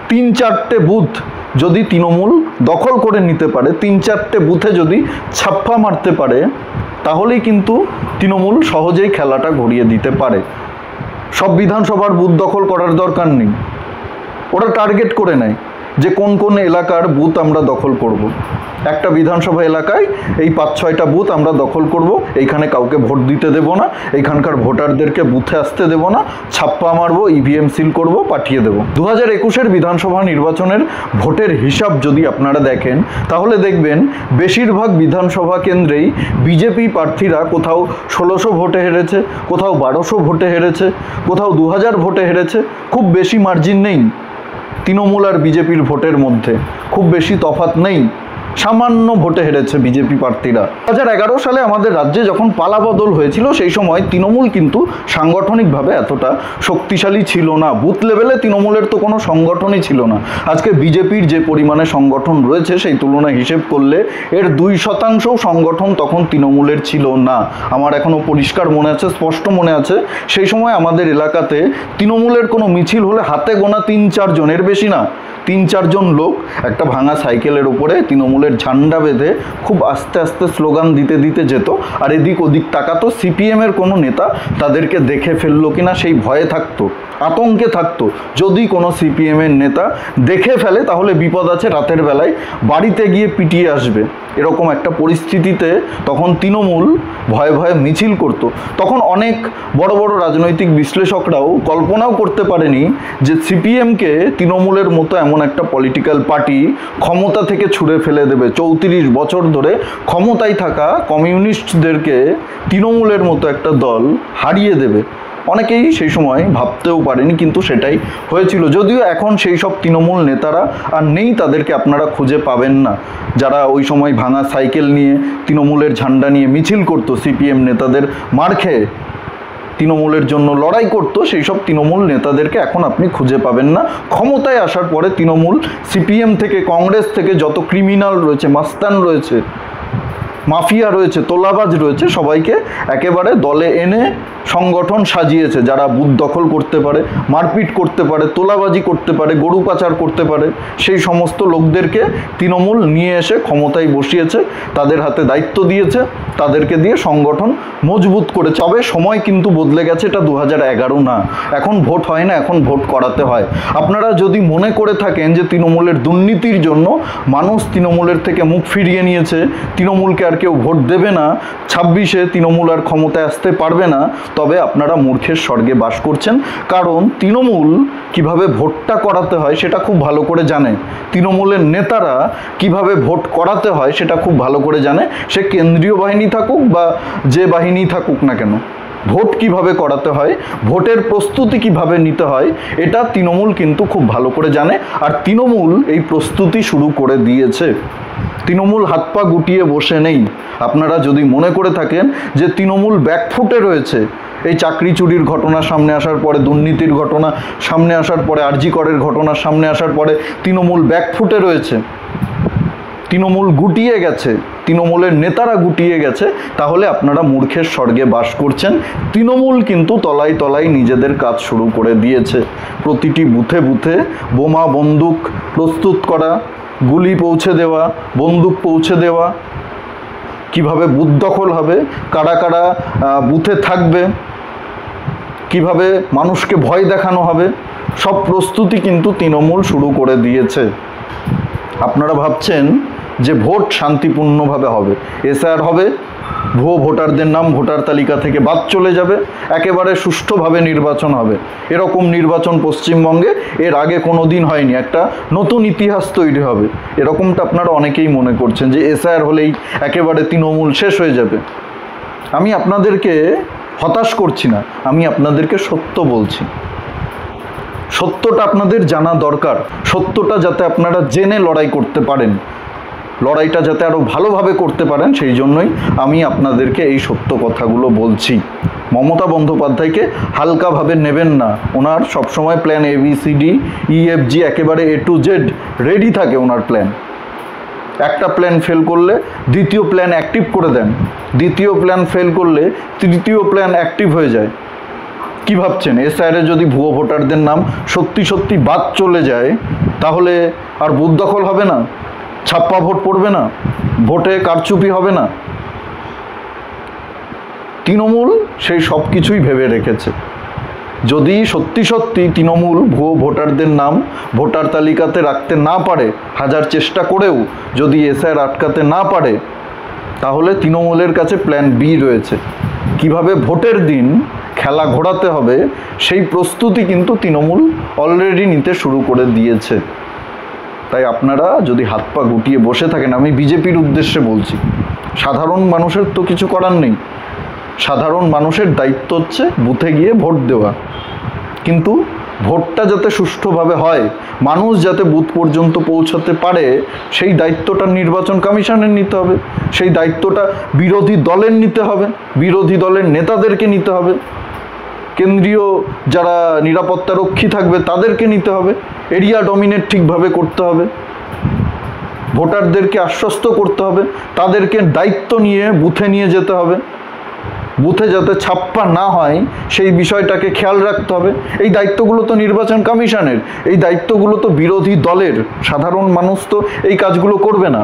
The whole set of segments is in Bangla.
3-4টে বুথ যদি তৃণমূল দখল করে নিতে পারে, 3-4টে বুথে যদি ছাপ্পা মারতে পারে, তাহলেই কিন্তু তৃণমূল সহজেই খেলাটা ঘুরিয়ে দিতে পারে। সব বিধানসভার বুথ দখল করার দরকার নেই, ওরা টার্গেট করে নেয় যে কোন কোন এলাকার বুথ আমরা দখল করব। একটা বিধানসভা এলাকায় এই 5-6টা বুথ আমরা দখল করব, এইখানে কাউকে ভোট দিতে দেব না, এইখানকার ভোটারদেরকে বুথে আসতে দেব না, ছাপ্পা মারবো, ইভিএম সিল করব, পাঠিয়ে দেব। 2021-এর বিধানসভা নির্বাচনের ভোটের হিসাব যদি আপনারা দেখেন, তাহলে দেখবেন বেশিরভাগ বিধানসভা কেন্দ্রেই বিজেপি প্রার্থীরা কোথাও 1600 ভোটে হেরেছে, কোথাও 1200 ভোটে হেরেছে, কোথাও 2000 ভোটে হেরেছে। খুব বেশি মার্জিন নেই তৃণমূল আর বিজেপির ভোটের মধ্যে, খুব বেশি তফাৎ নেই, সামান্য ভোটে হেরেছে বিজেপি প্রার্থীরা। 2011 সালে আমাদের রাজ্যে যখন পালাবদল হয়েছিল, সেই সময় তৃণমূল কিন্তু সাংগঠনিকভাবে এতটা শক্তিশালী ছিল না। বুথ লেভেলে তৃণমূলের তো কোনো সংগঠনই ছিল না। আজকে বিজেপির যে পরিমাণে সংগঠন রয়েছে, সেই তুলনায় হিসেব করলে এর 2% সংগঠন তখন তৃণমূলের ছিল না। আমার এখনও পরিষ্কার মনে আছে, স্পষ্ট মনে আছে, সেই সময় আমাদের এলাকাতে তৃণমূলের কোনো মিছিল হলে হাতে গোনা 3-4 জনের বেশি না, 3-4 জন লোক একটা ভাঙা সাইকেলের উপরে তৃণমূলের ঝান্ডা বেঁধে খুব আস্তে আস্তে স্লোগান দিতে দিতে যেত, আর এদিক ওদিক তাকাতো। সিপিএমের কোনো নেতা তাদেরকে দেখে ফেললো কিনা সেই ভয়ে থাকতো, আতঙ্কে থাকতো। যদি কোনো সিপিএমের নেতা দেখে ফেলে তাহলে বিপদ আছে, রাতের বেলায় বাড়িতে গিয়ে পিটিয়ে আসবে, এরকম একটা পরিস্থিতিতে তখন তৃণমূল ভয়ে ভয়ে মিছিল করত। তখন অনেক বড় বড় রাজনৈতিক বিশ্লেষকরাও কল্পনাও করতে পারেনি যে সিপিএমকে তৃণমূলের মতো এমন একটা পলিটিক্যাল পার্টি ক্ষমতা থেকে ছুঁড়ে ফেলে দেবে। 34 বছর ধরে ক্ষমতায় থাকা কমিউনিস্টদেরকে তৃণমূলের মতো একটা দল হারিয়ে দেবে। অনেকেই সেই সময় ভাবতেও পারেনি, কিন্তু সেটাই হয়েছিল। যদিও এখন সেই সব তৃণমূল নেতারা আর নেই, তাদেরকে আপনারা খুঁজে পাবেন না। যারা ওই সময় ভাঙা সাইকেল নিয়ে তৃণমূলের ঝান্ডা নিয়ে মিছিল করতো, সিপিএম নেতাদের মার খেয়ে তৃণমূলের জন্য লড়াই করতো, সেই সব তৃণমূল নেতাদেরকে এখন আপনি খুঁজে পাবেন না। ক্ষমতায় আসার পরে তৃণমূল সিপিএম থেকে, কংগ্রেস থেকে যত ক্রিমিনাল রয়েছে, মাস্তান রয়েছে, মাফিয়া রয়েছে, তোলাবাজ রয়েছে, সবাইকে একেবারে দলে এনে সংগঠন সাজিয়েছে। যারা বুথ দখল করতে পারে, মারপিট করতে পারে, তোলাবাজি করতে পারে, গরু পাচার করতে পারে, সেই সমস্ত লোকদেরকে তৃণমূল নিয়ে এসে ক্ষমতায় বসিয়েছে, তাদের হাতে দায়িত্ব দিয়েছে, তাদেরকে দিয়ে সংগঠন মজবুত করেছে। তবে সময় কিন্তু বদলে গেছে, এটা 2011 না। এখন ভোট হয় না, এখন ভোট করাতে হয়। আপনারা যদি মনে করে থাকেন যে তৃণমূলের দুর্নীতির জন্য মানুষ তৃণমূলের থেকে মুখ ফিরিয়ে নিয়েছে, তৃণমূলকে আর কেউ ভোট দেবে না, 26-এ তৃণমূল আর ক্ষমতায় আসতে পারবে না, তবে আপনারা মূর্খের স্বর্গে বাস করছেন। কারণ তৃণমূল কিভাবে ভোটটা করাতে হয় সেটা খুব ভালো করে জানে, তৃণমূলের নেতারা কিভাবে ভোট করাতে হয় সেটা খুব ভালো করে জানে। সে কেন্দ্রীয় বাহিনী থাকুক বা যে বাহিনী থাকুক না কেন, ভোট কিভাবে করাতে হয়, ভোটের প্রস্তুতি কিভাবে নিতে হয়, এটা তৃণমূল কিন্তু খুব ভালো করে জানে। আর তৃণমূল এই প্রস্তুতি শুরু করে দিয়েছে। তৃণমূল হাত পা গুটিয়ে বসে নেই। আপনারা যদি মনে করে থাকেন যে তৃণমূল ব্যাকফুটে রয়েছে, এই চাকরি চুরির ঘটনা সামনে আসার পরে, দুর্নীতির ঘটনা সামনে আসার পরে, আরজি করের ঘটনা সামনে আসার পরে তৃণমূল ব্যাকফুটে রয়েছে, তৃণমূল গুটিয়ে গেছে, তৃণমূলের নেতারা গুটিয়ে গেছে, তাহলে আপনারা মূর্খের স্বর্গে বাস করছেন। তৃণমূল কিন্তু তলায় তলায় নিজেদের কাজ শুরু করে দিয়েছে। প্রতিটি বুথে বুথে বোমা বন্দুক প্রস্তুত করা, গুলি পৌঁছে দেওয়া, বন্দুক পৌঁছে দেওয়া, কিভাবে বুথ দখল হবে, কারা কারা বুথে থাকবে, কিভাবে মানুষকে ভয় দেখানো হবে, সব প্রস্তুতি কিন্তু তৃণমূল শুরু করে দিয়েছে। আপনারা ভাবছেন যে ভোট শান্তিপূর্ণভাবে হবে, এসআর হবে, ভুয়ো ভোটারদের নাম ভোটার তালিকা থেকে বাদ চলে যাবে, একেবারে সুষ্ঠুভাবে নির্বাচন হবে। এরকম নির্বাচন পশ্চিমবঙ্গে এর আগে কোনো দিন হয়নি, একটা নতুন ইতিহাস তৈরি হবে, এরকমটা আপনারা অনেকেই মনে করছেন যে এসআর হলেই একেবারে তৃণমূল শেষ হয়ে যাবে। আমি আপনাদেরকে হতাশ করছি না, আমি আপনাদেরকে সত্য বলছি। সত্যটা আপনাদের জানা দরকার, সত্যটা যাতে আপনারা জেনে লড়াই করতে পারেন, লড়াইটা যাতে আরও ভালোভাবে করতে পারেন, সেই জন্যই আমি আপনাদেরকে এই সত্য কথাগুলো বলছি। মমতা বন্দ্যোপাধ্যায়কে হালকাভাবে নেবেন না, ওনার সবসময় প্ল্যান ABCD EFG একেবারে A to Z রেডি থাকে ওনার প্ল্যান। একটা প্ল্যান ফেল করলে দ্বিতীয় প্ল্যান অ্যাক্টিভ করে দেন, দ্বিতীয় প্ল্যান ফেল করলে তৃতীয় প্ল্যান অ্যাক্টিভ হয়ে যায়। কি ভাবছেন এসআইআরে যদি ভুয়ো ভোটারদের নাম সত্যি সত্যি বাদ চলে যায় তাহলে আর বুথ দখল হবে না, ছাপ্পা ভোট পড়বে না, ভোটে কারচুপি হবে না? তৃণমূল সেই সব কিছুই ভেবে রেখেছে। যদি সত্যি সত্যি তৃণমূল ভুয়ো ভোটারদের নাম ভোটার তালিকাতে রাখতে না পারে, হাজার চেষ্টা করেও যদি এসআইআর আটকাতে না পারে, তাহলে তৃণমূলের কাছে প্ল্যান বি রয়েছে। কিভাবে ভোটের দিন খেলা ঘোরাতে হবে সেই প্রস্তুতি কিন্তু তৃণমূল অলরেডি নিতে শুরু করে দিয়েছে। তাই আপনারা যদি হাত পা গুটিয়ে বসে থাকেন, আমি বিজেপির উদ্দেশ্যে বলছি, সাধারণ মানুষের তো কিছু করার নেই। সাধারণ মানুষের দায়িত্ব হচ্ছে বুথে গিয়ে ভোট দেওয়া, কিন্তু ভোটটা যাতে সুষ্ঠুভাবে হয়, মানুষ যাতে বুথ পর্যন্ত পৌঁছাতে পারে, সেই দায়িত্বটা নির্বাচন কমিশনের নিতে হবে, সেই দায়িত্বটা বিরোধী দলের নিতে হবে, বিরোধী দলের নেতাদেরকে নিতে হবে, কেন্দ্রীয় যারা নিরাপত্তারক্ষী থাকবে তাদেরকে নিতে হবে, এরিয়া ডমিনেট ঠিকভাবে করতে হবে, ভোটারদেরকে আশ্বস্ত করতে হবে, তাদেরকে দায়িত্ব নিয়ে বুথে নিয়ে যেতে হবে, বুথে যাতে ছাপ্পা না হয় সেই বিষয়টাকে খেয়াল রাখতে হবে। এই দায়িত্বগুলো তো নির্বাচন কমিশনের, এই দায়িত্বগুলো তো বিরোধী দলের। সাধারণ মানুষ তো এই কাজগুলো করবে না।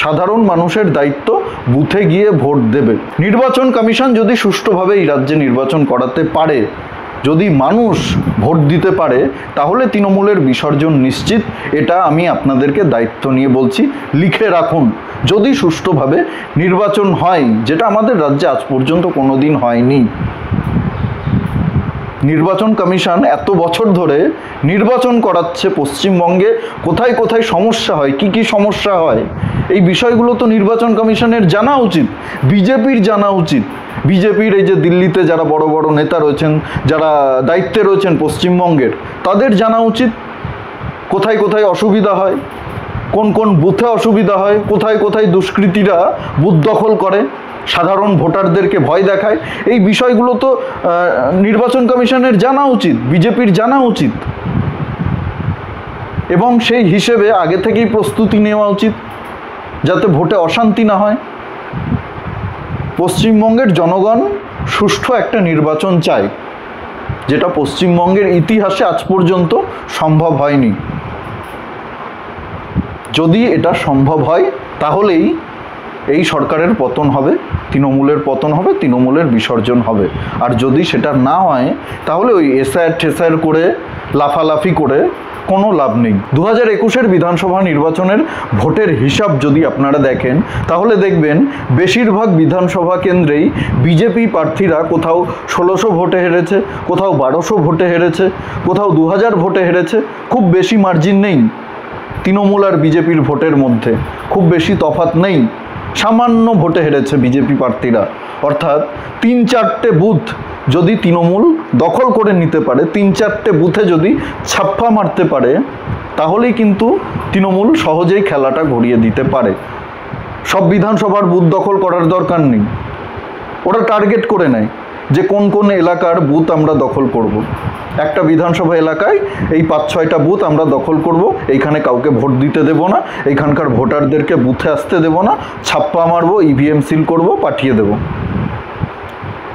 সাধারণ মানুষের দায়িত্ব বুথে গিয়ে ভোট দেবে। নির্বাচন কমিশন যদি সুষ্ঠুভাবে এই রাজ্যে নির্বাচন করাতে পারে, যদি মানুষ ভোট দিতে পারে, তাহলে তৃণমূলের বিসর্জন নিশ্চিত। এটা আমি আপনাদেরকে দায়িত্ব নিয়ে বলছি, লিখে রাখুন। যদি সুষ্ঠুভাবে নির্বাচন হয়, যেটা আমাদের রাজ্যে আজ পর্যন্ত কোনো দিন হয়নি। নির্বাচন কমিশন এত বছর ধরে নির্বাচন করাচ্ছে, পশ্চিমবঙ্গে কোথায় কোথায় সমস্যা হয়, কি কি সমস্যা হয়, এই বিষয়গুলো তো নির্বাচন কমিশনের জানা উচিত, বিজেপির জানা উচিত। বিজেপির এই যে দিল্লিতে যারা বড় বড় নেতা রয়েছেন, যারা দায়িত্বে রয়েছেন পশ্চিমবঙ্গের, তাদের জানা উচিত কোথায় কোথায় অসুবিধা হয়, কোন কোন বুথে অসুবিধা হয়, কোথায় কোথায় দুষ্কৃতীরা বুথ দখল করে, সাধারণ ভোটারদেরকে ভয় দেখায়। এই বিষয়গুলো তো নির্বাচন কমিশনের জানা উচিত, বিজেপির জানা উচিত, এবং সেই হিসেবে আগে থেকেই প্রস্তুতি নেওয়া উচিত যাতে ভোটে অশান্তি না হয়। পশ্চিমবঙ্গের জনগণ সুষ্ঠু একটা নির্বাচন চায়, যেটা পশ্চিমবঙ্গের ইতিহাসে আজ পর্যন্ত সম্ভব হয়নি। যদি এটা সম্ভব হয় তাহলেই এই সরকারের পতন হবে, তৃণমূলের পতন হবে, তৃণমূলের বিসর্জন হবে। আর যদি সেটা না হয় তাহলে ওই এসআইআর ঠেসআইআর করে লাফালাফি করে কোনো লাভ নেই। 2021-এর বিধানসভা নির্বাচনের ভোটের হিসাব যদি আপনারা দেখেন, তাহলে দেখবেন বেশিরভাগ বিধানসভা কেন্দ্রেই বিজেপি প্রার্থীরা কোথাও 1600 ভোটে হেরেছে, কোথাও 1200 ভোটে হেরেছে, কোথাও 2000 ভোটে হেরেছে। খুব বেশি মার্জিন নেই তৃণমূল আর বিজেপির ভোটের মধ্যে, খুব বেশি তফাৎ নেই, সামান্য ভোটে হেরেছে বিজেপি প্রার্থীরা। অর্থাৎ 3-4টে বুথ যদি তৃণমূল দখল করে নিতে পারে, 3-4টে বুথে যদি ছাপ্পা মারতে পারে, তাহলেই কিন্তু তৃণমূল সহজেই খেলাটা ঘুরিয়ে দিতে পারে। সব বিধানসভার বুথ দখল করার দরকার নেই, ওরা টার্গেট করে নেয় যে কোন কোন এলাকার বুথ আমরা দখল করব। একটা বিধানসভা এলাকায় এই 5-6টা বুথ আমরা দখল করব, এইখানে কাউকে ভোট দিতে দেব না, এইখানকার ভোটারদেরকে বুথে আসতে দেব না, ছাপ্পা মারবো, ইভিএম সিল করব, পাঠিয়ে দেব।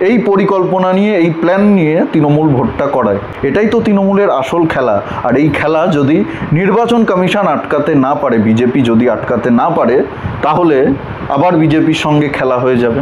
এই পরিকল্পনা নিয়ে, এই প্ল্যান নিয়ে তৃণমূল ভোটটা করায়। এটাই তো তৃণমূলের আসল খেলা। আর এই খেলা যদি নির্বাচন কমিশন আটকাতে না পারে, বিজেপি যদি আটকাতে না পারে, তাহলে আবার বিজেপির সঙ্গে খেলা হয়ে যাবে।